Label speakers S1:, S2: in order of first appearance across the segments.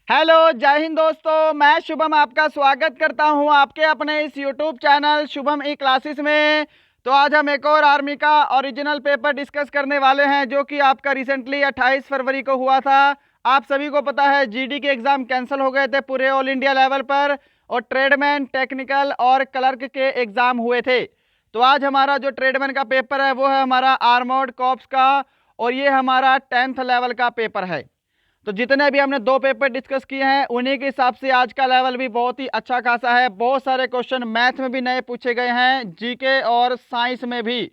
S1: Hello, जय हिंद दोस्तों। मैं शुभम आपका स्वागत करता हूं आपके अपने इस यूट्यूब चैनल शुभम ई क्लासेस में। तो आज हम एक और आर्मी का ओरिजिनल पेपर डिस्कस करने वाले हैं जो कि आपका रिसेंटली 28 फरवरी को हुआ था। आप सभी को पता है जीडी के एग्जाम कैंसिल हो गए थे पूरे ऑल इंडिया लेवल पर, और ट्रेडमैन, टेक्निकल और क्लर्क के एग्जाम हुए थे। तो आज हमारा जो ट्रेडमैन का पेपर है वो है हमारा आर्मर्ड कॉर्प्स का, और ये हमारा 10th लेवल का पेपर है। तो जितने भी हमने दो पेपर डिस्कस किए हैं उन्हीं के हिसाब से आज का लेवल भी बहुत ही अच्छा खासा है। बहुत सारे क्वेश्चन मैथ में भी नए पूछे गए हैं, जीके और साइंस में भी।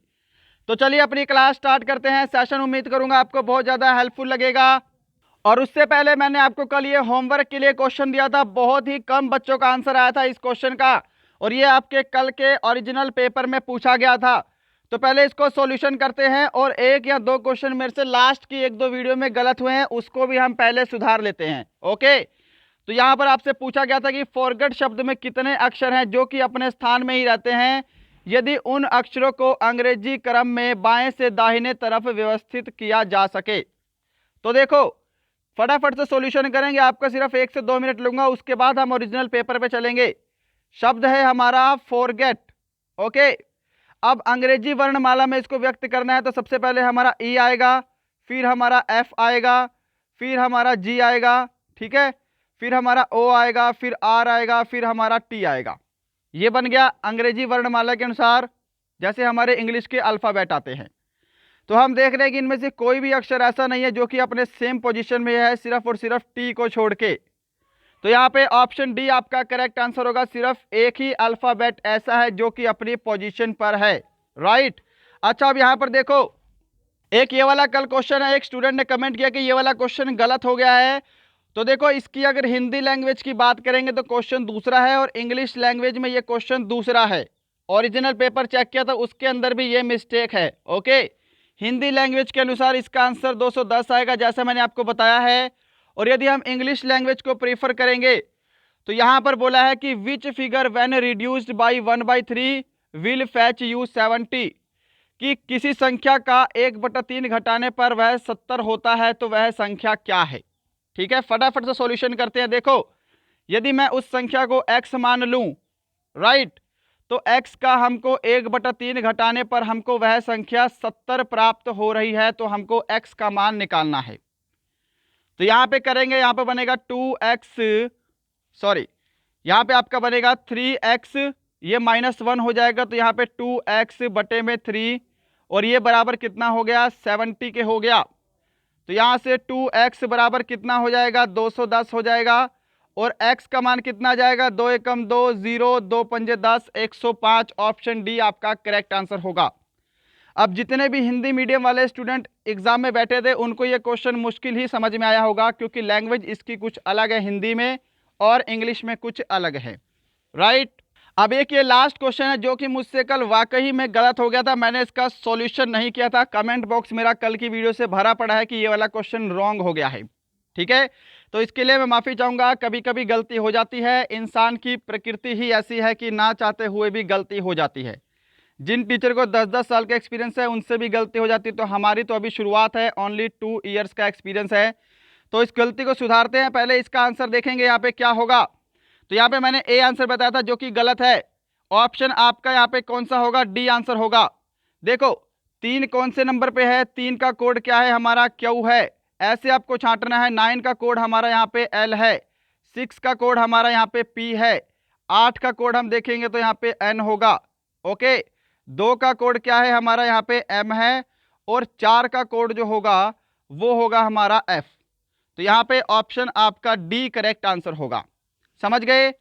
S1: तो चलिए अपनी क्लास स्टार्ट करते हैं। सेशन उम्मीद करूंगा आपको बहुत ज़्यादा हेल्पफुल लगेगा। और उससे पहले मैंने आपको कल ये होमवर्क के लिए क्वेश्चन दिया था, बहुत ही कम बच्चों का आंसर आया था इस क्वेश्चन का, और ये आपके कल के ओरिजिनल पेपर में पूछा गया था। तो पहले इसको सॉल्यूशन करते हैं, और एक या दो क्वेश्चन मेरे से लास्ट की एक दो वीडियो में गलत हुए हैं उसको भी हम पहले सुधार लेते हैं। ओके, तो यहाँ पर आपसे पूछा गया था कि फॉरगेट शब्द में कितने अक्षर हैं जो कि अपने स्थान में ही रहते हैं यदि उन अक्षरों को अंग्रेजी क्रम में बाएं से दाहिने तरफ व्यवस्थित किया जा सके। तो देखो, फटाफट से सॉल्यूशन करेंगे, आपका सिर्फ 1 से 2 मिनट लूंगा, उसके बाद हम ओरिजिनल पेपर पे चलेंगे। शब्द है हमारा फॉरगेट। ओके, अब अंग्रेजी वर्णमाला में इसको व्यक्त करना है तो सबसे पहले हमारा ई आएगा, फिर हमारा एफ आएगा, फिर हमारा जी आएगा, ठीक है, फिर हमारा ओ आएगा, फिर आर आएगा, फिर हमारा टी आएगा। ये बन गया अंग्रेजी वर्णमाला के अनुसार जैसे हमारे इंग्लिश के अल्फ़ाबेट आते हैं। तो हम देख रहे हैं कि इनमें से कोई भी अक्षर ऐसा नहीं है जो कि अपने सेम पोजीशन में है, सिर्फ और सिर्फ टी को छोड़ के। तो यहाँ पे ऑप्शन डी आपका करेक्ट आंसर होगा। सिर्फ एक ही अल्फ़ाबेट ऐसा है जो कि अपनी पोजीशन पर है, राइट। अच्छा, अब यहाँ पर देखो, एक ये वाला कल क्वेश्चन है, एक स्टूडेंट ने कमेंट किया कि ये वाला क्वेश्चन गलत हो गया है। तो देखो, इसकी अगर हिंदी लैंग्वेज की बात करेंगे तो क्वेश्चन दूसरा है, और इंग्लिश लैंग्वेज में ये क्वेश्चन दूसरा है। ओरिजिनल पेपर चेक किया तो उसके अंदर भी ये मिस्टेक है। ओके, हिंदी लैंग्वेज के अनुसार इसका आंसर 210 आएगा जैसा मैंने आपको बताया है। और यदि हम इंग्लिश लैंग्वेज को प्रीफर करेंगे तो यहाँ पर बोला है कि which figure when reduced by 1/3 will fetch you 70, कि किसी संख्या का 1/3 घटाने पर वह 70 होता है तो वह संख्या क्या है। ठीक है, फटाफट से सॉल्यूशन करते हैं। देखो, यदि मैं उस संख्या को x मान लूं, राइट, तो x का हमको 1/3 घटाने पर हमको वह संख्या 70 प्राप्त हो रही है, तो हमको x का मान निकालना है। तो यहाँ पे करेंगे, यहाँ पे बनेगा 2x, सॉरी, यहाँ पे आपका बनेगा 3x, ये -1 हो जाएगा, तो यहाँ पे 2x/3, और ये बराबर कितना हो गया, 70 के हो गया। तो यहाँ से 2x बराबर कितना हो जाएगा, 210 हो जाएगा, और x का मान कितना आ जाएगा, 2 एकम 2, 0, 2 पंजे 10, 105। ऑप्शन डी आपका करेक्ट आंसर होगा। अब जितने भी हिंदी मीडियम वाले स्टूडेंट एग्जाम में बैठे थे उनको ये क्वेश्चन मुश्किल ही समझ में आया होगा, क्योंकि लैंग्वेज इसकी कुछ अलग है हिंदी में, और इंग्लिश में कुछ अलग है, राइट। अब एक ये लास्ट क्वेश्चन है जो कि मुझसे कल वाकई में गलत हो गया था, मैंने इसका सॉल्यूशन नहीं किया था। कमेंट बॉक्स मेरा कल की वीडियो से भरा पड़ा है कि ये वाला क्वेश्चन रॉन्ग हो गया है, ठीक है। तो इसके लिए मैं माफ़ी चाहूँगा, कभी कभी गलती हो जाती है, इंसान की प्रकृति ही ऐसी है कि ना चाहते हुए भी गलती हो जाती है। जिन टीचर को 10-10 साल का एक्सपीरियंस है उनसे भी गलती हो जाती है, तो हमारी तो अभी शुरुआत है, ओनली 2 ईयर्स का एक्सपीरियंस है। तो इस गलती को सुधारते हैं। पहले इसका आंसर देखेंगे यहाँ पे क्या होगा। तो यहाँ पे मैंने ए आंसर बताया था जो कि गलत है। ऑप्शन आपका यहाँ पे कौन सा होगा, डी आंसर होगा। देखो, 3 कौन से नंबर पे है, 3 का कोड क्या है हमारा, क्यू है, ऐसे आपको छांटना है। 9 का कोड हमारा यहाँ पे एल है, 6 का कोड हमारा यहाँ पे पी है, 8 का कोड हम देखेंगे तो यहाँ पे एन होगा। ओके, 2 का कोड क्या है हमारा यहाँ पे एम है, और 4 का कोड जो होगा वो होगा हमारा एफ। तो यहाँ पे ऑप्शन आपका डी करेक्ट आंसर होगा। समझ गए।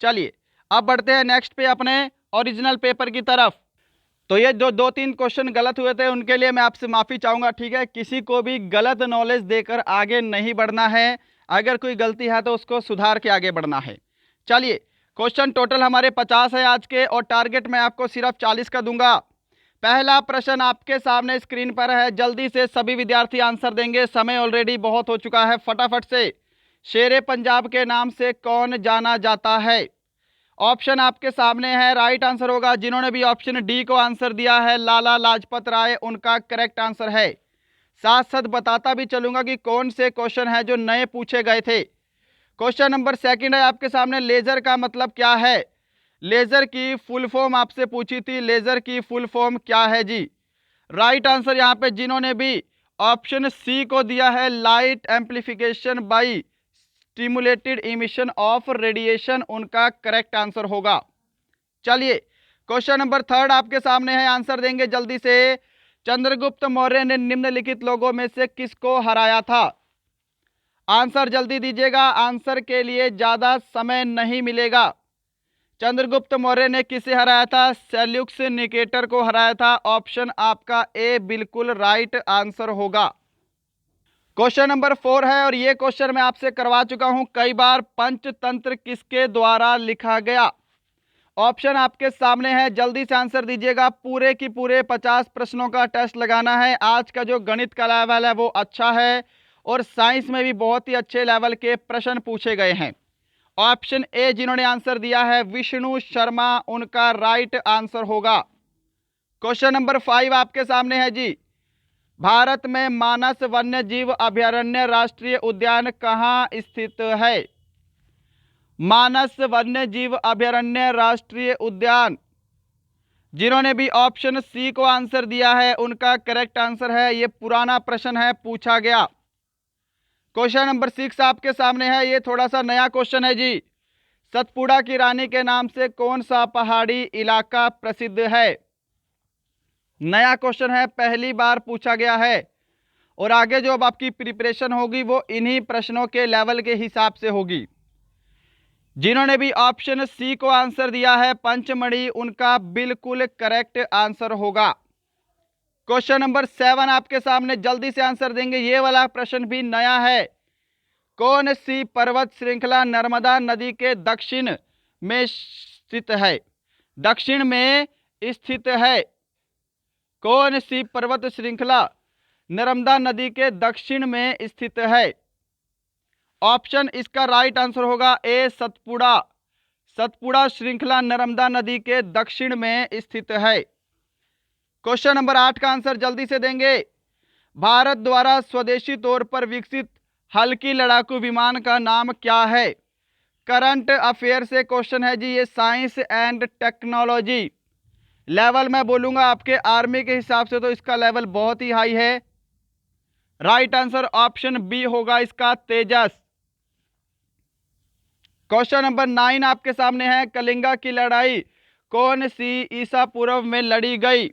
S1: चलिए अब बढ़ते हैं नेक्स्ट पे अपने ओरिजिनल पेपर की तरफ। तो ये जो 2-3 क्वेश्चन गलत हुए थे उनके लिए मैं आपसे माफ़ी चाहूँगा, ठीक है। किसी को भी गलत नॉलेज देकर आगे नहीं बढ़ना है, अगर कोई गलती है तो उसको सुधार के आगे बढ़ना है। चलिए, क्वेश्चन टोटल हमारे 50 है आज के, और टारगेट मैं आपको सिर्फ 40 का दूंगा। पहला प्रश्न आपके सामने स्क्रीन पर है, जल्दी से सभी विद्यार्थी आंसर देंगे, समय ऑलरेडी बहुत हो चुका है। फटाफट से, शेरे पंजाब के नाम से कौन जाना जाता है। ऑप्शन आपके सामने है, राइट आंसर होगा। जिन्होंने भी ऑप्शन डी को आंसर दिया है, लाला लाजपत राय, उनका करेक्ट आंसर है। साथ साथ बताता भी चलूंगा कि कौन से क्वेश्चन है जो नए पूछे गए थे। क्वेश्चन नंबर सेकंड है आपके सामने, लेजर का मतलब क्या है? लेजर की फुल फॉर्म आपसे पूछी थी, लेजर की फुल फॉर्म क्या है जी? राइट आंसर यहाँ पे जिन्होंने भी ऑप्शन सी को दिया है, light amplification by stimulated emission of radiation, उनका करेक्ट आंसर होगा। चलिए क्वेश्चन नंबर थर्ड आपके सामने है, आंसर देंगे जल्दी से। चंद्रगुप्त मौर्य ने निम्नलिखित लोगों में से किसको हराया था? आंसर जल्दी दीजिएगा, आंसर के लिए ज्यादा समय नहीं मिलेगा। चंद्रगुप्त मौर्य ने किसे हराया था? सेल्यूकस निकेटर को हराया था। ऑप्शन आपका ए बिल्कुल राइट आंसर होगा। क्वेश्चन नंबर 4 है और ये क्वेश्चन मैं आपसे करवा चुका हूं कई बार। पंचतंत्र किसके द्वारा लिखा गया? ऑप्शन आपके सामने है, जल्दी से आंसर दीजिएगा। पूरे की पूरे 50 प्रश्नों का टेस्ट लगाना है। आज का जो गणित का लेवल है वो अच्छा है और साइंस में भी बहुत ही अच्छे लेवल के प्रश्न पूछे गए हैं। ऑप्शन ए जिन्होंने आंसर दिया है विष्णु शर्मा, उनका राइट आंसर होगा। क्वेश्चन नंबर 5 आपके सामने है जी। भारत में मानस वन्य जीव अभयारण्य राष्ट्रीय उद्यान कहाँ स्थित है? मानस वन्य जीव अभयारण्य राष्ट्रीय उद्यान, जिन्होंने भी ऑप्शन सी को आंसर दिया है उनका करेक्ट आंसर है। ये पुराना प्रश्न है, पूछा गया। क्वेश्चन नंबर 6 आपके सामने है, ये थोड़ा सा नया क्वेश्चन है जी। सतपुड़ा की रानी के नाम से कौन सा पहाड़ी इलाका प्रसिद्ध है? नया क्वेश्चन है, पहली बार पूछा गया है और आगे जो अब आपकी प्रिपरेशन होगी वो इन्हीं प्रश्नों के लेवल के हिसाब से होगी। जिन्होंने भी ऑप्शन सी को आंसर दिया है पंचमढ़ी, उनका बिल्कुल करेक्ट आंसर होगा। क्वेश्चन नंबर 7 आपके सामने, जल्दी से आंसर देंगे। ये वाला प्रश्न भी नया है। कौन सी पर्वत श्रृंखला नर्मदा नदी के दक्षिण में स्थित है? दक्षिण में स्थित है। कौन सी पर्वत श्रृंखला नर्मदा नदी के दक्षिण में स्थित है? ऑप्शन इसका राइट आंसर होगा ए सतपुड़ा। सतपुड़ा श्रृंखला नर्मदा नदी के दक्षिण में स्थित है। क्वेश्चन नंबर 8 का आंसर जल्दी से देंगे। भारत द्वारा स्वदेशी तौर पर विकसित हल्की लड़ाकू विमान का नाम क्या है? करंट अफेयर से क्वेश्चन है जी, ये साइंस एंड टेक्नोलॉजी लेवल मैं बोलूंगा आपके आर्मी के हिसाब से तो इसका लेवल बहुत ही हाई है। राइट आंसर ऑप्शन बी होगा इसका, तेजस। क्वेश्चन नंबर 9 आपके सामने है, कलिंगा की लड़ाई कौन सी ईसा पूर्व में लड़ी गई?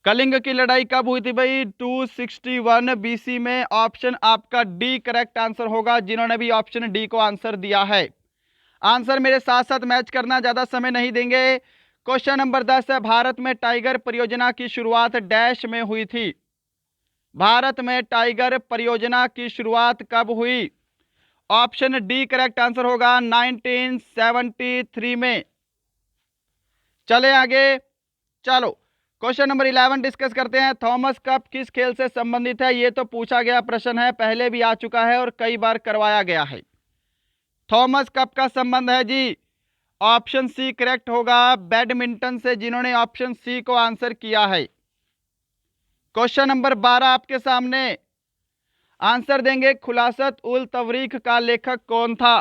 S1: कलिंग की लड़ाई कब हुई थी भाई? 261 बीसी में। ऑप्शन आपका डी करेक्ट आंसर होगा, जिन्होंने भी ऑप्शन डी को आंसर दिया है। आंसर मेरे साथ साथ मैच करना, ज्यादा समय नहीं देंगे। क्वेश्चन नंबर 10 है, भारत में टाइगर परियोजना की शुरुआत डैश में हुई थी? भारत में टाइगर परियोजना की शुरुआत कब हुई? ऑप्शन डी करेक्ट आंसर होगा, 1973 में। चले आगे, चलो क्वेश्चन नंबर 11 डिस्कस करते हैं। थॉमस कप किस खेल से संबंधित है? ये तो पूछा गया प्रश्न है, पहले भी आ चुका है और कई बार करवाया गया है। थॉमस कप का संबंध है जी, ऑप्शन सी करेक्ट होगा, बैडमिंटन से, जिन्होंने ऑप्शन सी को आंसर किया है। क्वेश्चन नंबर 12 आपके सामने, आंसर देंगे खुलासत उल तवरीख का लेखक कौन था?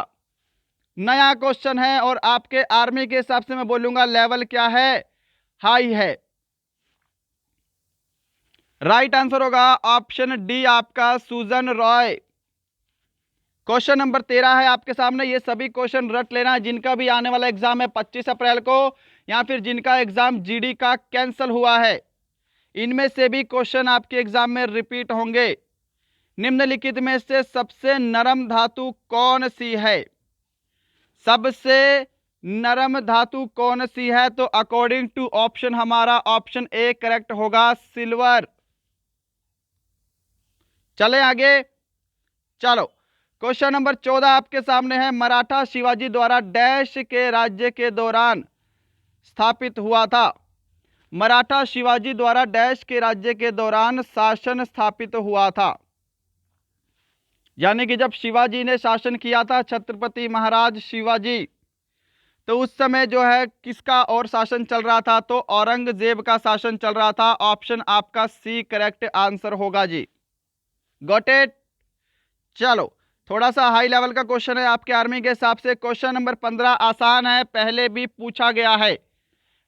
S1: नया क्वेश्चन है और आपके आर्मी के हिसाब से मैं बोलूंगा लेवल क्या है? हाई है। राइट आंसर होगा ऑप्शन डी आपका, सूजन रॉय। क्वेश्चन नंबर 13 है आपके सामने, ये सभी क्वेश्चन रट लेना जिनका भी आने वाला एग्जाम है 25 अप्रैल को, या फिर जिनका एग्जाम जीडी का कैंसिल हुआ है, इनमें से भी क्वेश्चन आपके एग्जाम में रिपीट होंगे। निम्नलिखित में से सबसे नरम धातु कौन सी है? सबसे नरम धातु कौन सी है? तो अकॉर्डिंग टू ऑप्शन हमारा ऑप्शन ए करेक्ट होगा, सिल्वर। चले आगे, चलो क्वेश्चन नंबर 14 आपके सामने है, मराठा शिवाजी द्वारा डैश के राज्य के दौरान स्थापित हुआ था? मराठा शिवाजी द्वारा डैश के राज्य के दौरान शासन स्थापित हुआ था, यानी कि जब शिवाजी ने शासन किया था, छत्रपति महाराज शिवाजी, तो उस समय जो है किसका और शासन चल रहा था? तो औरंगजेब का शासन चल रहा था। ऑप्शन आपका सी करेक्ट आंसर होगा जी। Got it. चलो थोड़ा सा हाई लेवल का क्वेश्चन है आपके आर्मी के हिसाब से। क्वेश्चन नंबर 15 आसान है, पहले भी पूछा गया है।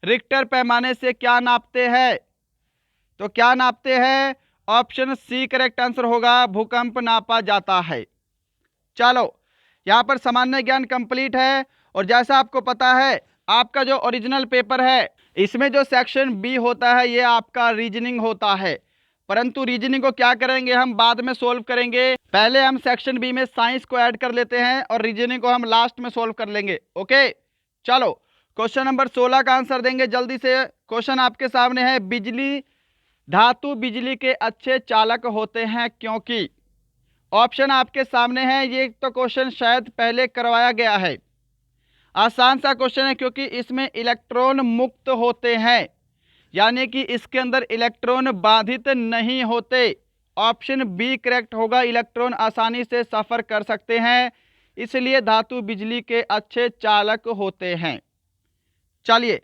S1: रिक्टर पैमाने से क्या नापते हैं? तो क्या नापते हैं? ऑप्शन सी करेक्ट आंसर होगा, भूकंप नापा जाता है। चलो, यहां पर सामान्य ज्ञान कंप्लीट है। और जैसा आपको पता है, आपका जो ओरिजिनल पेपर है इसमें जो सेक्शन बी होता है ये आपका रीजनिंग होता है, परंतु रीजनिंग को क्या करेंगे हम बाद में सोल्व करेंगे। पहले हम सेक्शन बी में साइंस को ऐड कर लेते हैं और रीजनिंग को हम लास्ट में सोल्व कर लेंगे। ओके, चलो क्वेश्चन नंबर 16 का आंसर देंगे जल्दी से। क्वेश्चन आपके सामने है, बिजली धातु बिजली के अच्छे चालक होते हैं क्योंकि। ऑप्शन आपके सामने है, ये तो क्वेश्चन शायद पहले करवाया गया है, आसान सा क्वेश्चन है, क्योंकि इसमें इलेक्ट्रॉन मुक्त होते हैं, यानी कि इसके अंदर इलेक्ट्रॉन बाधित नहीं होते। ऑप्शन बी करेक्ट होगा, इलेक्ट्रॉन आसानी से सफर कर सकते हैं, इसलिए धातु बिजली के अच्छे चालक होते हैं। चलिए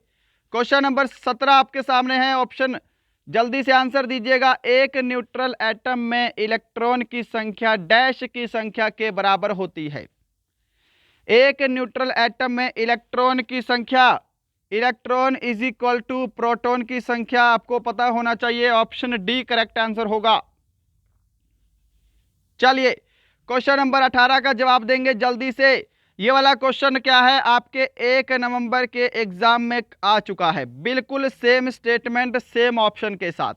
S1: क्वेश्चन नंबर 17 आपके सामने है। ऑप्शन जल्दी से आंसर दीजिएगा। एक न्यूट्रल एटम में इलेक्ट्रॉन की संख्या डैश की संख्या के बराबर होती है। एक न्यूट्रल एटम में इलेक्ट्रॉन की संख्या, electron is equal to proton की संख्या आपको पता होना चाहिए। ऑप्शन डी करेक्ट आंसर होगा। चलिए क्वेश्चन नंबर 18 का जवाब देंगे जल्दी से। ये वाला क्वेश्चन क्या है, आपके 1 नवंबर के एग्जाम में आ चुका है, बिल्कुल सेम स्टेटमेंट सेम ऑप्शन के साथ।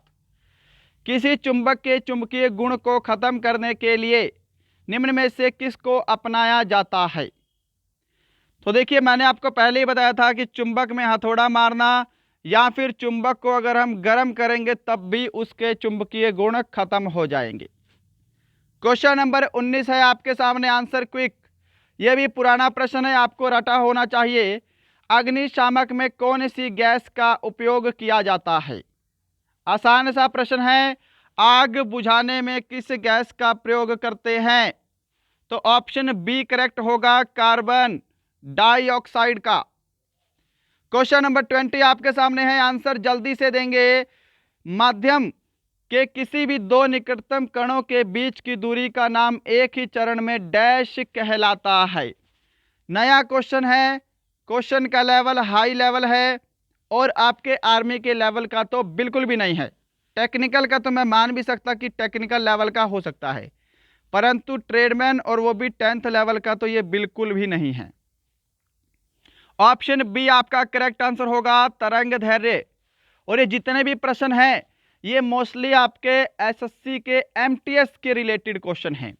S1: किसी चुंबक के चुंबकीय गुण को खत्म करने के लिए निम्न में से किसको अपनाया जाता है? तो देखिए, मैंने आपको पहले ही बताया था कि चुंबक में हथौड़ा मारना या फिर चुंबक को अगर हम गर्म करेंगे तब भी उसके चुंबकीय गुण खत्म हो जाएंगे। क्वेश्चन नंबर 19 है आपके सामने, आंसर क्विक। यह भी पुराना प्रश्न है, आपको रटा होना चाहिए। अग्निशामक में कौन सी गैस का उपयोग किया जाता है? आसान सा प्रश्न है, आग बुझाने में किस गैस का प्रयोग करते हैं? तो ऑप्शन बी करेक्ट होगा, कार्बन डाइऑक्साइड का। क्वेश्चन नंबर 20 आपके सामने है, आंसर जल्दी से देंगे। माध्यम के किसी भी दो निकटतम कणों के बीच की दूरी का नाम एक ही चरण में डैश कहलाता है। नया क्वेश्चन है, क्वेश्चन का लेवल हाई लेवल है और आपके आर्मी के लेवल का तो बिल्कुल भी नहीं है। टेक्निकल का तो मैं मान भी सकता कि टेक्निकल लेवल का हो सकता है, परंतु ट्रेडमैन और वो भी 10th लेवल का तो ये बिल्कुल भी नहीं है। ऑप्शन बी आपका करेक्ट आंसर होगा, तरंग धैर्य। और ये जितने भी प्रश्न हैं ये मोस्टली आपके एसएससी के एमटीएस के रिलेटेड क्वेश्चन हैं।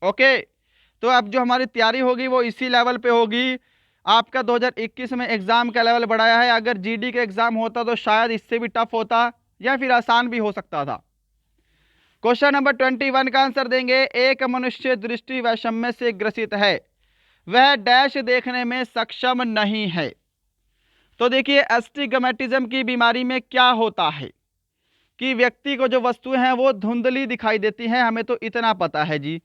S1: ओके, तो अब जो हमारी तैयारी होगी वो इसी लेवल पे होगी। आपका 2021 में एग्जाम का लेवल बढ़ाया है, अगर जीडी का एग्जाम होता तो शायद इससे भी टफ होता या फिर आसान भी हो सकता था। क्वेश्चन नंबर 21 का आंसर देंगे। एक मनुष्य दृष्टि वैषम्य से ग्रसित है, वह डैश देखने में सक्षम नहीं है। तो देखिए, एस्टिग्मेटिज्म की बीमारी में क्या होता है कि व्यक्ति को जो वस्तुएं हैं वो धुंधली दिखाई देती हैं। हमें तो इतना पता है जी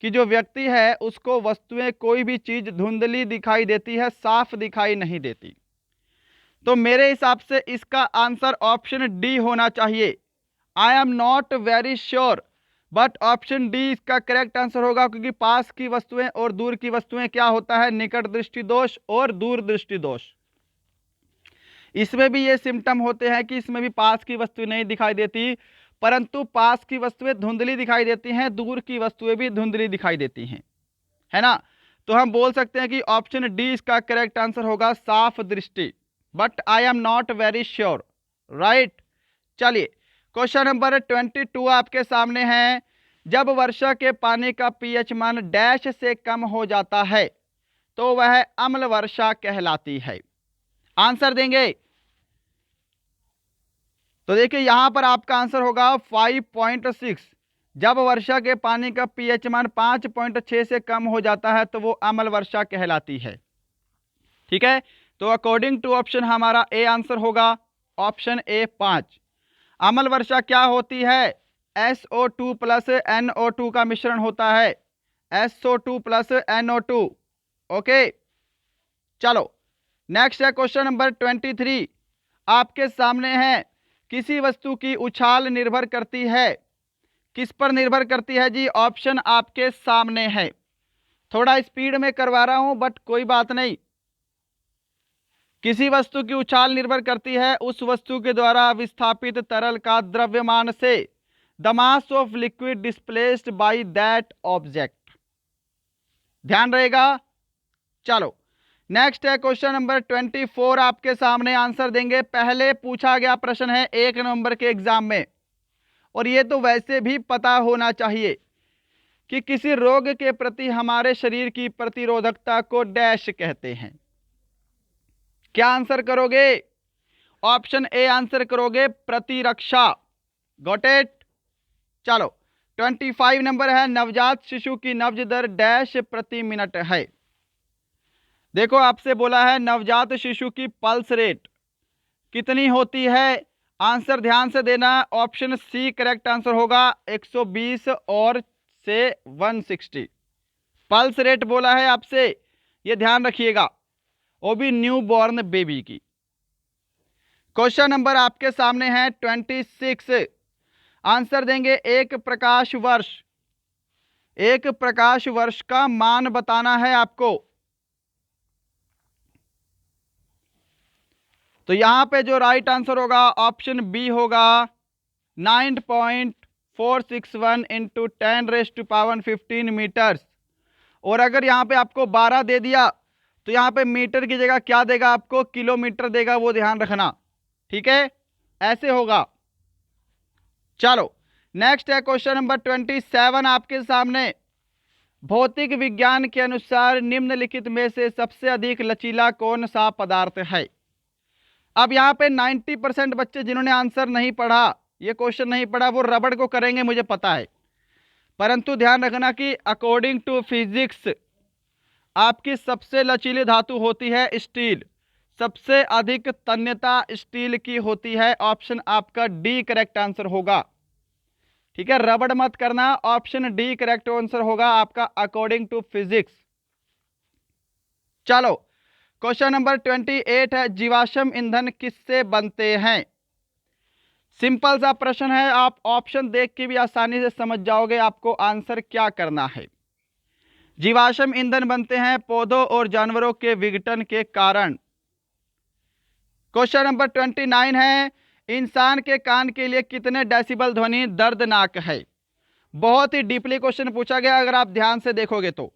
S1: कि जो व्यक्ति है उसको वस्तुएं, कोई भी चीज धुंधली दिखाई देती है, साफ दिखाई नहीं देती। तो मेरे हिसाब से इसका आंसर ऑप्शन डी होना चाहिए। I am not very sure, but option D इसका करेक्ट आंसर होगा, क्योंकि पास की वस्तुएं और दूर की वस्तुएं क्या होता है, निकट दृष्टि दोष और दूर दृष्टि दोष। इसमें भी ये सिम्टम होते हैं कि इसमें भी पास की वस्तुएं नहीं दिखाई देती, परंतु पास की वस्तुएं धुंधली दिखाई देती हैं, दूर की वस्तुएं भी धुंधली दिखाई देती हैं, है ना। तो हम बोल सकते हैं कि ऑप्शन डी इसका करेक्ट आंसर होगा, साफ दृष्टि, but I am not very sure. Right. चलिए क्वेश्चन नंबर 22 आपके सामने है। जब वर्षा के पानी का पीएच मान डैश से कम हो जाता है तो वह अम्ल वर्षा कहलाती है। आंसर देंगे। तो देखिए यहां पर आपका आंसर होगा 5.6। जब वर्षा के पानी का पीएच मान 5.6 से कम हो जाता है तो वो अम्ल वर्षा कहलाती है। ठीक है, तो अकॉर्डिंग टू ऑप्शन हमारा ए आंसर होगा, ऑप्शन ए 5। अम्ल वर्षा क्या होती है? SO2 प्लस NO2 का मिश्रण होता है, SO2 प्लस NO2। ओके, चलो नेक्स्ट है क्वेश्चन नंबर 23 आपके सामने है। किसी वस्तु की उछाल निर्भर करती है, किस पर निर्भर करती है जी? ऑप्शन आपके सामने है। थोड़ा स्पीड में करवा रहा हूं बट कोई बात नहीं। किसी वस्तु की उछाल निर्भर करती है उस वस्तु के द्वारा विस्थापित तरल का द्रव्यमान से, the mass of liquid displaced by that object. ध्यान रहेगा। चलो नेक्स्ट है क्वेश्चन नंबर 24 आपके सामने आंसर देंगे। पहले पूछा गया प्रश्न है 1 नवंबर के एग्जाम में, और ये तो वैसे भी पता होना चाहिए कि किसी रोग के प्रति हमारे शरीर की प्रतिरोधकता को डैश कहते हैं। क्या आंसर करोगे? ऑप्शन ए आंसर करोगे, प्रतिरक्षा। Got it. चलो 25 नंबर है, नवजात शिशु की नब्ज दर डैश प्रति मिनट है। देखो आपसे बोला है नवजात शिशु की पल्स रेट कितनी होती है। आंसर ध्यान से देना। ऑप्शन सी करेक्ट आंसर होगा, 120 और से 160 पल्स रेट बोला है आपसे, ये ध्यान रखिएगा, वो भी न्यू बॉर्न बेबी की। क्वेश्चन नंबर आपके सामने है 26। आंसर देंगे एक प्रकाश वर्ष। एक प्रकाश वर्ष का मान बताना है आपको। तो यहां पे जो राइट आंसर होगा ऑप्शन बी होगा, 9.461 इंटू 10⁻15 मीटर्स। और अगर यहां पे आपको 12 दे दिया तो यहां पे मीटर की जगह क्या देगा आपको, किलोमीटर देगा, वो ध्यान रखना। ठीक है, ऐसे होगा। चलो नेक्स्ट है क्वेश्चन नंबर 27 आपके सामने। भौतिक विज्ञान के अनुसार निम्नलिखित में से सबसे अधिक लचीला कौन सा पदार्थ है। अब यहां पे 90% बच्चे जिन्होंने आंसर नहीं पढ़ा, ये क्वेश्चन नहीं पढ़ा, वो रबड़ को करेंगे मुझे पता है, परंतु ध्यान रखना कि अकॉर्डिंग टू फिजिक्स आपकी सबसे लचीली धातु होती है स्टील। सबसे अधिक तन्यता स्टील की होती है। ऑप्शन आपका डी करेक्ट आंसर होगा। ठीक है, रबड़ मत करना, ऑप्शन डी करेक्ट आंसर होगा आपका अकॉर्डिंग टू फिजिक्स। चलो क्वेश्चन नंबर 28 है, जीवाश्म ईंधन किससे बनते हैं। सिंपल सा प्रश्न है, आप ऑप्शन देख के भी आसानी से समझ जाओगे आपको आंसर क्या करना है। जीवाश्म ईंधन बनते हैं पौधों और जानवरों के विघटन के कारण। क्वेश्चन नंबर 29 है, इंसान के कान के लिए कितने डेसिबल ध्वनि दर्दनाक है। बहुत ही डीपली क्वेश्चन पूछा गया अगर आप ध्यान से देखोगे तो।